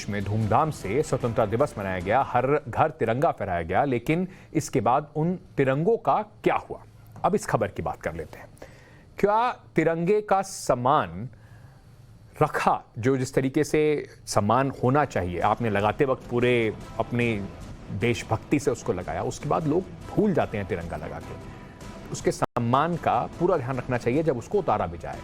में धूमधाम से स्वतंत्रता दिवस मनाया गया, हर घर तिरंगा फहराया गया, लेकिन इसके बाद उन तिरंगों का क्या हुआ? अब इस खबर की बात कर लेते हैं। क्या तिरंगे का सम्मान रखा, जो जिस तरीके से सम्मान होना चाहिए, आपने लगाते वक्त पूरे अपनी देशभक्ति से उसको लगाया, उसके बाद लोग भूल जाते हैं तिरंगा लगा के। उसके सम्मान का पूरा ध्यान रखना चाहिए जब उसको उतारा भी जाए।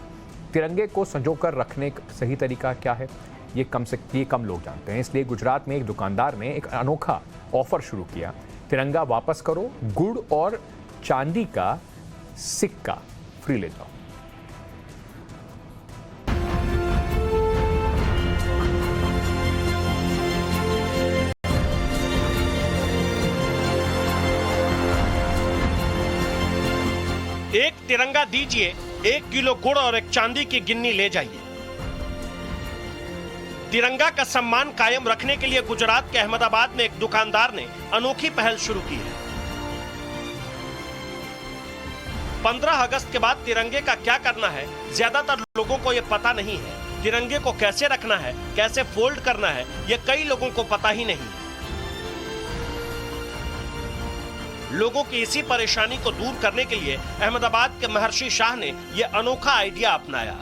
तिरंगे को संजोकर रखने का सही तरीका क्या है, ये कम लोग जानते हैं। इसलिए गुजरात में एक दुकानदार ने एक अनोखा ऑफर शुरू किया। तिरंगा वापस करो, गुड़ और चांदी का सिक्का फ्री ले जाओ। एक तिरंगा दीजिए, 1 किलो गुड़ और एक चांदी की गिन्नी ले जाइए। तिरंगा का सम्मान कायम रखने के लिए गुजरात के अहमदाबाद में एक दुकानदार ने अनोखी पहल शुरू की है। 15 अगस्त के बाद तिरंगे का क्या करना है, ज्यादातर लोगों को यह पता नहीं है। तिरंगे को कैसे रखना है, कैसे फोल्ड करना है, यह कई लोगों को पता ही नहीं है। लोगों की इसी परेशानी को दूर करने के लिए अहमदाबाद के महर्षि शाह ने यह अनोखा आइडिया अपनाया।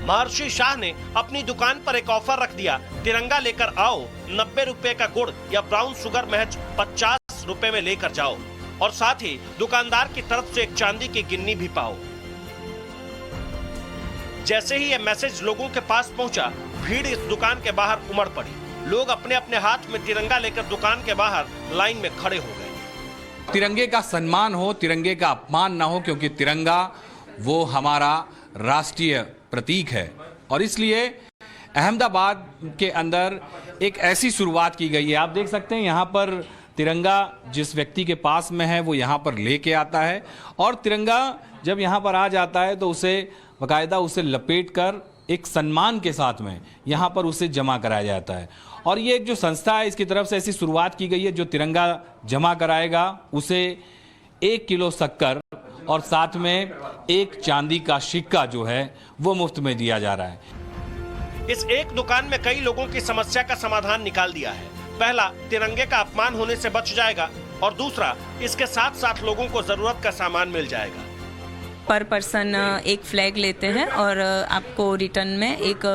महर्षि शाह ने अपनी दुकान पर एक ऑफर रख दिया, तिरंगा लेकर आओ, 90 रुपए का गुड़ या ब्राउन शुगर महज 50 रुपए में लेकर जाओ, और साथ ही दुकानदार की तरफ से एक चांदी की गिन्नी भी पाओ। जैसे ही यह मैसेज लोगों के पास पहुंचा, भीड़ इस दुकान के बाहर उमड़ पड़ी। लोग अपने अपने हाथ में तिरंगा लेकर दुकान के बाहर लाइन में खड़े हो गए। तिरंगे का सम्मान हो, तिरंगे का अपमान ना हो, क्योंकि तिरंगा वो हमारा राष्ट्रीय प्रतीक है। और इसलिए अहमदाबाद के अंदर एक ऐसी शुरुआत की गई है। आप देख सकते हैं यहाँ पर तिरंगा जिस व्यक्ति के पास में है वो यहाँ पर लेके आता है, और तिरंगा जब यहाँ पर आ जाता है तो उसे बाकायदा उसे लपेट कर एक सम्मान के साथ में यहाँ पर उसे जमा कराया जाता है। और ये एक जो संस्था है, इसकी तरफ से ऐसी शुरुआत की गई है, जो तिरंगा जमा कराएगा उसे 1 किलो शक्कर और साथ में एक चांदी का सिक्का जो है वो मुफ्त में दिया जा रहा है। इस एक दुकान में कई लोगों की समस्या का समाधान निकाल दिया है। पहला, तिरंगे का अपमान होने से बच जाएगा, और दूसरा, इसके साथ साथ लोगों को जरूरत का सामान मिल जाएगा। पर पर्सन एक फ्लैग लेते हैं और आपको रिटर्न में एक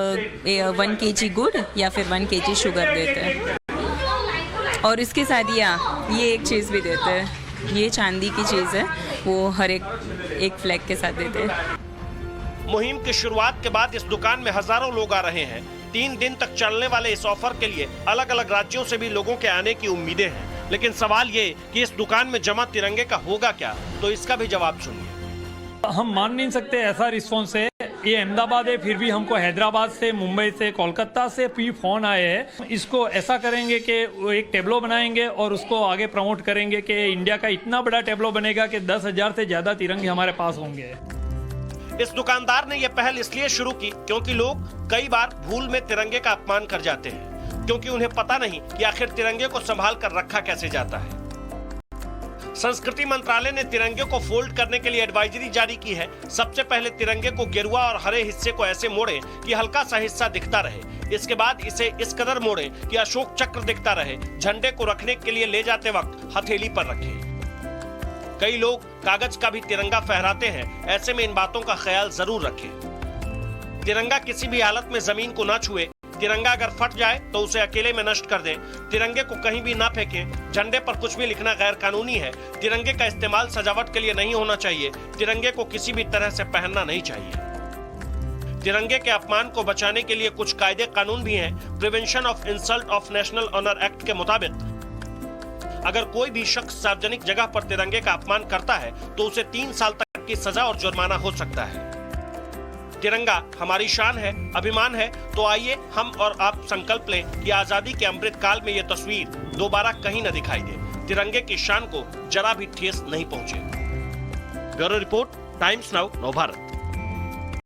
1 kg गुड़ या फिर 1 kg शुगर देते हैं, और इसके साथ ये एक चीज़ भी देते हैं। ये चांदी की चीज़ है, वो हर एक फ्लैग के साथ देते हैं। मुहिम की शुरुआत के बाद इस दुकान में हजारों लोग आ रहे हैं। 3 दिन तक चलने वाले इस ऑफर के लिए अलग अलग राज्यों से भी लोगों के आने की उम्मीदें हैं। लेकिन सवाल ये कि इस दुकान में जमा तिरंगे का होगा क्या, तो इसका भी जवाब सुनिए। हम मान नहीं सकते ऐसा रिस्पॉन्स है। ये अहमदाबाद है, फिर भी हमको हैदराबाद से, मुंबई से, कोलकाता से भी फोन आए हैं। इसको ऐसा करेंगे कि एक टेबलो बनाएंगे और उसको आगे प्रमोट करेंगे कि इंडिया का इतना बड़ा टेबलो बनेगा कि 10,000 से ज्यादा तिरंगे हमारे पास होंगे। इस दुकानदार ने यह पहल इसलिए शुरू की क्योंकि लोग कई बार भूल में तिरंगे का अपमान कर जाते हैं, क्योंकि उन्हें पता नहीं कि आखिर तिरंगे को संभाल कर रखा कैसे जाता है। संस्कृति मंत्रालय ने तिरंगे को फोल्ड करने के लिए एडवाइजरी जारी की है। सबसे पहले तिरंगे को गेरुआ और हरे हिस्से को ऐसे मोड़ें कि हल्का सा हिस्सा दिखता रहे। इसके बाद इसे इस कदर मोड़ें कि अशोक चक्र दिखता रहे। झंडे को रखने के लिए ले जाते वक्त हथेली पर रखें। कई लोग कागज का भी तिरंगा फहराते हैं, ऐसे में इन बातों का ख्याल जरूर रखें। तिरंगा किसी भी हालत में जमीन को ना छुए। तिरंगा अगर फट जाए तो उसे अकेले में नष्ट कर दें। तिरंगे को कहीं भी ना फेंकें। झंडे पर कुछ भी लिखना गैर कानूनी है। तिरंगे का इस्तेमाल सजावट के लिए नहीं होना चाहिए। तिरंगे को किसी भी तरह से पहनना नहीं चाहिए। तिरंगे के अपमान को बचाने के लिए कुछ कायदे कानून भी हैं। Prevention of insult of national honour act के मुताबिक अगर कोई भी शख्स सार्वजनिक जगह पर तिरंगे का अपमान करता है तो उसे 3 साल तक की सजा और जुर्माना हो सकता है। तिरंगा हमारी शान है, अभिमान है, तो आइए हम और आप संकल्प लें कि आजादी के अमृत काल में ये तस्वीर दोबारा कहीं न दिखाई दे। तिरंगे की शान को जरा भी ठेस नहीं पहुंचे। ब्यूरो रिपोर्ट, टाइम्स नाउ, नव भारत।